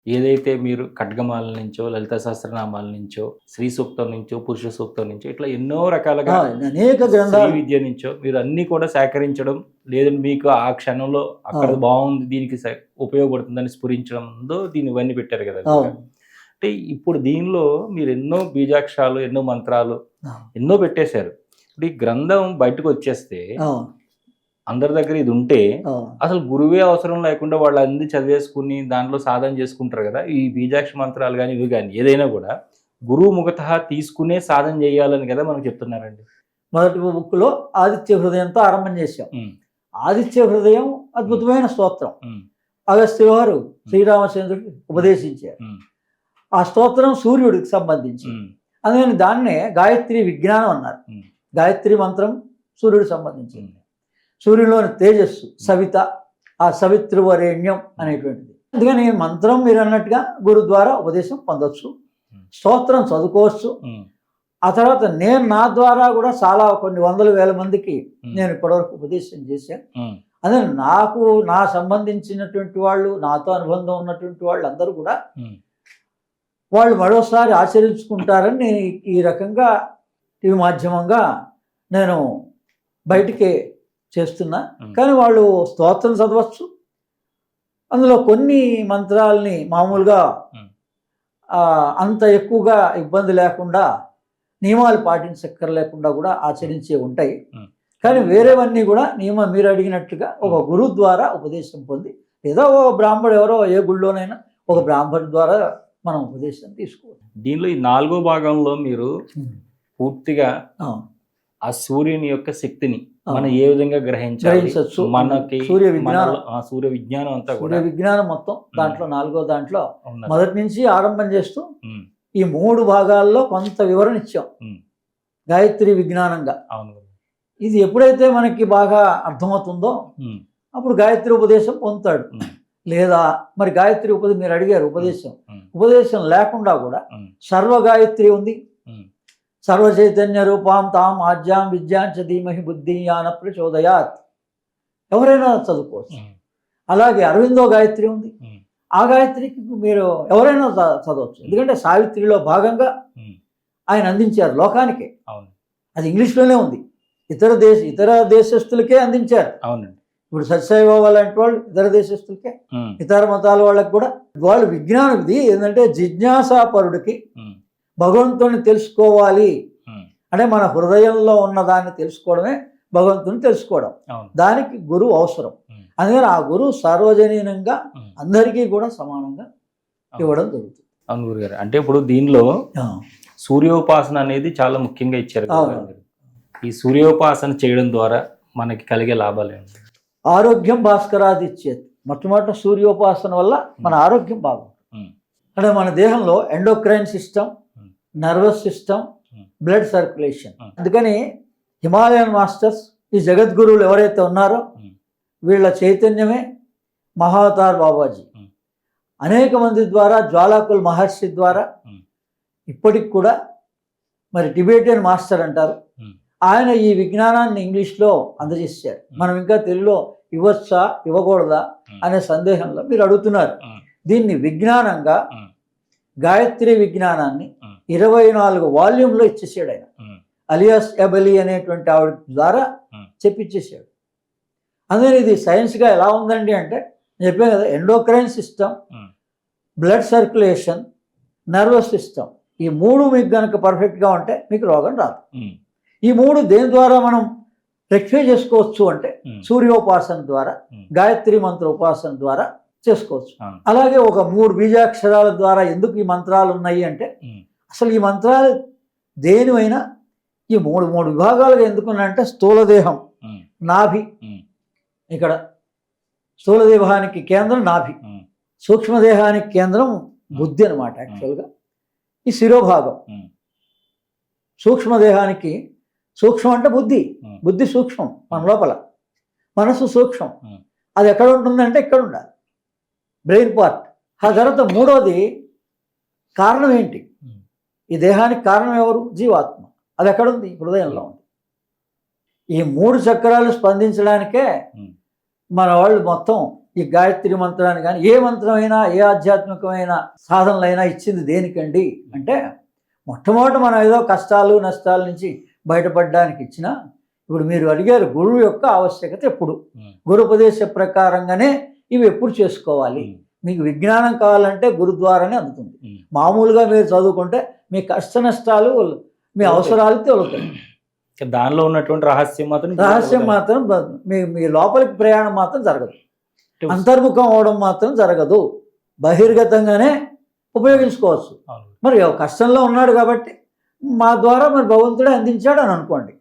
ఏదైతే మీరు ఖడ్గమాల నుంచో, లలిత సహస్రనామాల నుంచో, శ్రీ సూక్తం నుంచో, పురుష సూక్తం నుంచో ఇట్లా ఎన్నో రకాలుగా అనేక శ్రీ గ్రంథాలు విద్య నుంచో మీరు అన్నీ కూడా సేకరించడం, లేదంటే మీకు ఆ క్షణంలో అక్కడ బాగుంది దీనికి ఉపయోగపడుతుందని స్ఫురించడంతో దీన్ని ఇవన్నీ పెట్టారు కదా. అంటే ఇప్పుడు దీనిలో మీరు ఎన్నో బీజాక్షరాలు, ఎన్నో మంత్రాలు ఎన్నో పెట్టేశారు. ఇప్పుడు ఈ గ్రంథం బయటకు వచ్చేస్తే అందరి దగ్గర ఇది ఉంటే అసలు గురువే అవసరం లేకుండా వాళ్ళు అన్ని చదివేసుకుని దాంట్లో సాధన చేసుకుంటారు కదా. ఈ బీజాక్ష మంత్రాలు కానీ ఇవి కానీ ఏదైనా కూడా గురువు ముఖతః తీసుకునే సాధన చేయాలని కదా మనకు చెప్తున్నారండి. మొదటి బుక్లో ఆదిత్య హృదయంతో ఆరంభం చేశాం. ఆదిత్య హృదయం అద్భుతమైన స్తోత్రం. అగస్త్య వారు శ్రీరామచంద్రుడికి ఉపదేశించారు. ఆ స్తోత్రం సూర్యుడికి సంబంధించి, అందుకని దాన్నే గాయత్రి విజ్ఞానం అన్నారు. గాయత్రి మంత్రం సూర్యుడికి సంబంధించింది. సూర్యులోని తేజస్సు సవిత, ఆ సవితృవరేణ్యం అనేటువంటిది. అందుకని మంత్రం మీరు అన్నట్టుగా గురు ద్వారా ఉపదేశం పొందొచ్చు, స్తోత్రం చదువుకోవచ్చు. ఆ తర్వాత నేను నా ద్వారా కూడా చాలా కొన్ని వందల వేల మందికి నేను ఇప్పటివరకు ఉపదేశం చేశాను. అదే నాకు నా సంబంధించినటువంటి వాళ్ళు, నాతో అనుబంధం ఉన్నటువంటి వాళ్ళు అందరూ కూడా వాళ్ళు మరోసారి ఆచరించుకుంటారని నేను ఈ రకంగా టీవీ మాధ్యమంగా నేను బయటికి చేస్తున్నా. కానీ వాళ్ళు స్తోత్రం చదవచ్చు, అందులో కొన్ని మంత్రాలని మామూలుగా అంత ఎక్కువగా ఇబ్బంది లేకుండా నియమాలు పాటించక్కర్లేకుండా కూడా ఆచరించే ఉంటాయి. కానీ వేరేవన్నీ కూడా నియమం మీరు అడిగినట్టుగా ఒక గురువు ద్వారా ఉపదేశం పొంది, లేదా ఓ బ్రాహ్మడు ఎవరో ఏ గుళ్ళోనైనా ఒక బ్రాహ్మణుడి ద్వారా మనం ఉపదేశం తీసుకోవాలి. దీనిలో ఈ 4వ భాగంలో మీరు పూర్తిగా ఆ సూర్యుని యొక్క శక్తిని మనం ఏ విధంగా గ్రహించవచ్చు, మనకి సూర్య విజ్ఞానం అంతా సూర్య విజ్ఞానం మొత్తం దాంట్లో 4వ దాంట్లో మొదటి నుంచి ఆరంభం చేస్తూ ఈ 3 భాగాల్లో కొంత వివరణ ఇచ్చాం గాయత్రి విజ్ఞానంగా. ఇది ఎప్పుడైతే మనకి బాగా అర్థమవుతుందో అప్పుడు గాయత్రి ఉపదేశం పొందుతాడు. లేదా మరి గాయత్రి మీరు అడిగారు ఉపదేశం లేకుండా కూడా సర్వ గాయత్రి ఉంది. సర్వ చైతన్య రూపాం తాం ఆజ్యాం విద్యాంచ ధీమహి బుద్ధి జ్ఞాన ప్రచోదయాత్, ఎవరైనా చదువుకోవచ్చు. అలాగే అరవిందో గాయత్రి ఉంది. ఆ గాయత్రికి మీరు ఎవరైనా చదవచ్చు. ఎందుకంటే సావిత్రిలో భాగంగా ఆయన అందించారు లోకానికి. అది ఇంగ్లీష్లోనే ఉంది. ఇతర దేశస్తులకే అందించారు. ఇప్పుడు సత్యసాయిబాబా లాంటి వాళ్ళు ఇతర దేశస్తులకే, ఇతర మతాల వాళ్ళకి కూడా. వాళ్ళు విజ్ఞానం ఇది ఏంటంటే జిజ్ఞాసాపరుడికి భగవంతుని తెలుసుకోవాలి అంటే మన హృదయంలో ఉన్న దాన్ని తెలుసుకోవడమే భగవంతుని తెలుసుకోవడం. దానికి గురువు అవసరం. అందుకని ఆ గురువు సార్వజనీనంగా అందరికీ కూడా సమానంగా ఇవ్వడం జరుగుతుంది. అవును గురుగారు. అంటే ఇప్పుడు దీనిలో సూర్యోపాసన అనేది చాలా ముఖ్యంగా ఇచ్చారు. ఈ సూర్యోపాసన చేయడం ద్వారా మనకి కలిగే లాభాలు ఏంటి? ఆరోగ్యం భాస్కరాది ఇచ్చేది. మొట్టమొదటి సూర్యోపాసన వల్ల మన ఆరోగ్యం బాగుంటుంది. అంటే మన దేహంలో endocrine system, nervous system, blood circulation. అందుకని హిమాలయన్ మాస్టర్స్, ఈ జగద్గురువులు ఎవరైతే ఉన్నారో వీళ్ళ చైతన్యమే మహావతార్ బాబాజీ. అనేక మంది ద్వారా, జ్వాలాకుల్ మహర్షి ద్వారా ఇప్పటికి కూడా మరి టిబెటియన్ మాస్టర్ అంటారు, ఆయన ఈ విజ్ఞానాన్ని ఇంగ్లీష్లో అందజేశారు. మనం ఇంకా తెలుగులో ఇవ్వచ్చా ఇవ్వకూడదా అనే సందేహంలో మీరు అడుగుతున్నారు. దీన్ని విజ్ఞానంగా గాయత్రి విజ్ఞానాన్ని 24 వాల్యూమ్లో ఇచ్చేసాడు ఆయన. అలియాస్ ఎబలి అనేటువంటి ఆవిడ ద్వారా చెప్పిచ్చేసాడు. అందుకని ఇది సైన్స్గా ఎలా ఉందండి అంటే చెప్పాను కదా, endocrine system, blood circulation, nervous system, ఈ 3 మీకు కనుక పర్ఫెక్ట్గా ఉంటే మీకు రోగం రాదు. ఈ 3 దేని ద్వారా మనం రెక్టిఫై చేసుకోవచ్చు అంటే సూర్యోపాసన ద్వారా, గాయత్రి మంత్ర ఉపాసన ద్వారా చేసుకోవచ్చు. అలాగే ఒక 3 బీజాక్షరాల ద్వారా ఎందుకు ఈ మంత్రాలు ఉన్నాయి అంటే అసలు ఈ మంత్రాలు దేనివైనా ఈ 3 విభాగాలుగా ఎందుకున్నాయంటే స్థూలదేహం, నాభి, ఇక్కడ స్థూలదేహానికి కేంద్రం నాభి, సూక్ష్మదేహానికి కేంద్రం బుద్ధి అనమాట. యాక్చువల్గా ఈ శిరోభాగం. సూక్ష్మదేహానికి సూక్ష్మం అంటే బుద్ధి సూక్ష్మం, మన లోపల. మనసు సూక్ష్మం, అది ఎక్కడ ఉంటుందంటే ఇక్కడ ఉండాలి, బ్రెయిన్ పార్ట్. ఆ తర్వాత 3వది కారణం ఏంటి? ఈ దేహానికి కారణం ఎవరు? జీవాత్మ. అది ఎక్కడుంది? హృదయంలో ఉంది. ఈ 3 చక్రాలు స్పందించడానికే మన వాళ్ళు మొత్తం ఈ గాయత్రి మంత్రాన్ని కానీ ఏ మంత్రమైనా ఏ ఆధ్యాత్మికమైన సాధనలైనా ఇచ్చింది దేనికండి అంటే మొట్టమొదటి మనం ఏదో కష్టాలు నష్టాల నుంచి బయటపడడానికి ఇచ్చిన ఇప్పుడు మీరు అడిగారు గురువు యొక్క ఆవశ్యకత ఎప్పుడు గురుపదేశ ప్రకారంగానే ఇవి ఎప్పుడు చేసుకోవాలి మీకు విజ్ఞానం కావాలంటే గురుద్వారానే అందుతుంది మామూలుగా మీరు చదువుకుంటే మీ కష్ట నష్టాలు మీ అవసరాలు తొలుగుతాయి దానిలో ఉన్నటువంటి రహస్యం మాత్రం మీ లోపలికి ప్రయాణం మాత్రం జరగదు అంతర్ముఖం అవడం మాత్రం జరగదు బహిర్గతంగానే ఉపయోగించుకోవచ్చు మరి కష్టంలో ఉన్నాడు కాబట్టి మా ద్వారా మరి భగవంతుడే అందించాడు అని అనుకోండి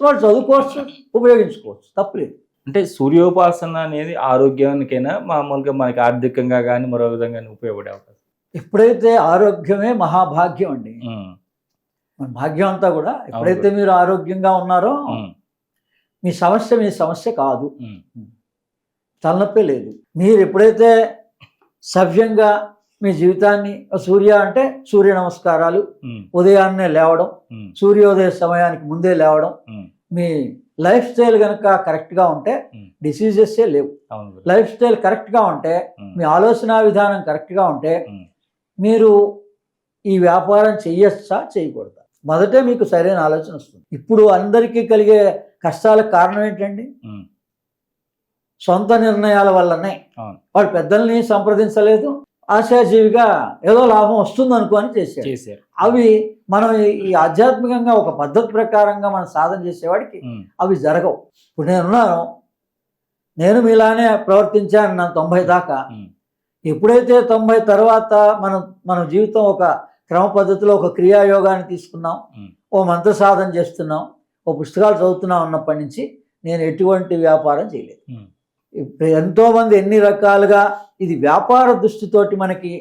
వాడు చదువుకోవచ్చు ఉపయోగించుకోవచ్చు తప్పులేదు అంటే సూర్యోపాసన అనేది ఆరోగ్యానికైనా మామూలుగా మనకి ఆర్థికంగా కానీ మరో విధంగా ఉపయోగపడే అవకాశం ఎప్పుడైతే ఆరోగ్యమే మహాభాగ్యం అండి మన భాగ్యం అంతా కూడా ఎప్పుడైతే మీరు ఆరోగ్యంగా ఉన్నారో మీ సమస్య కాదు తలనొప్పే లేదు మీరు ఎప్పుడైతే సవ్యంగా మీ జీవితాన్ని సూర్య అంటే సూర్య నమస్కారాలు ఉదయాన్నే లేవడం సూర్యోదయ సమయానికి ముందే లేవడం మీ లైఫ్ స్టైల్ కనుక కరెక్ట్గా ఉంటే డిసీజెస్సే లేవు లైఫ్ స్టైల్ కరెక్ట్గా ఉంటే మీ ఆలోచన విధానం కరెక్ట్గా ఉంటే మీరు ఈ వ్యాపారం చెయ్యొచ్చా చేయకూడదా మొదటే మీకు సరైన ఆలోచన వస్తుంది ఇప్పుడు అందరికీ కలిగే కష్టాలకు కారణం ఏంటండి సొంత నిర్ణయాల వల్లనే వాళ్ళు పెద్దల్ని సంప్రదించలేదు ఆశాజీవిగా ఏదో లాభం వస్తుంది అనుకోని చేశారు అవి మనం ఈ ఆధ్యాత్మికంగా ఒక పద్ధతి ప్రకారంగా మనం సాధన చేసేవాడికి అవి జరగవు ఇప్పుడు నేను మీలానే ప్రవర్తించాను నా 90 దాకా ఎప్పుడైతే 90 తర్వాత మన జీవితం ఒక క్రమ పద్ధతిలో ఒక క్రియాయోగాన్ని తీసుకున్నాం ఓ మంత్ర సాధన చేస్తున్నాం ఓ పుస్తకాలు చదువుతున్నాం అన్నప్పటి నుంచి నేను ఎటువంటి వ్యాపారం చేయలేదు ఎంతోమంది ఎన్ని రకాలుగా ఇది వ్యాపార దృష్టితోటి మనకి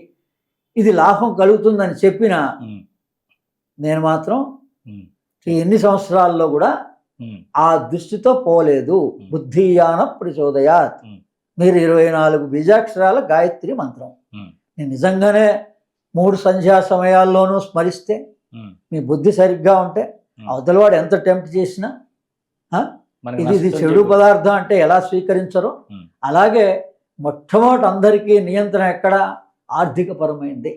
ఇది లాభం కలుగుతుందని చెప్పినా నేను మాత్రం ఎన్ని సంవత్సరాల్లో కూడా ఆ దృష్టితో పోలేదు బుద్ధియాన ప్రచోదయాత్ మీరు 24 బీజాక్షరాల గాయత్రి మంత్రం నేను నిజంగానే 3 సంధ్యా సమయాల్లోనూ స్మరిస్తే మీ బుద్ధి సరిగ్గా ఉంటే అవతలవాడు ఎంత టెంప్ట్ చేసినా ఇది చెడు పదార్థం అంటే ఎలా స్వీకరించరో అలాగే మొట్టమొదటి అందరికీ నియంత్రణ ఎక్కడ ఆర్థిక పరమైంది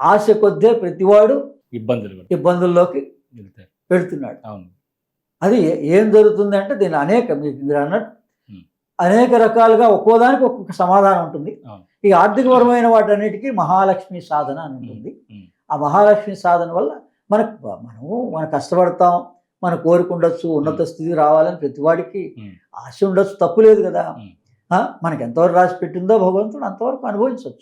ఆశ కొద్దే ప్రతివాడు ఇబ్బందుల్లోకి పెడుతున్నాడు అది ఏం జరుగుతుంది అంటే దీని మీరు అన్నట్టు అనేక రకాలుగా ఒక్కోదానికి ఒక్కొక్క సమాధానం ఉంటుంది ఈ ఆర్థికపరమైన వాటన్నిటికీ మహాలక్ష్మి సాధన అని ఉంటుంది ఆ మహాలక్ష్మి సాధన వల్ల మనం కష్టపడతాం మన కోరిక ఉండొచ్చు ఉన్నత స్థితి రావాలని ప్రతివాడికి ఆశ ఉండొచ్చు తప్పు లేదు కదా మనకి ఎంతవరకు రాసి పెట్టిందో భగవంతుడు అంతవరకు అనుభవించవచ్చు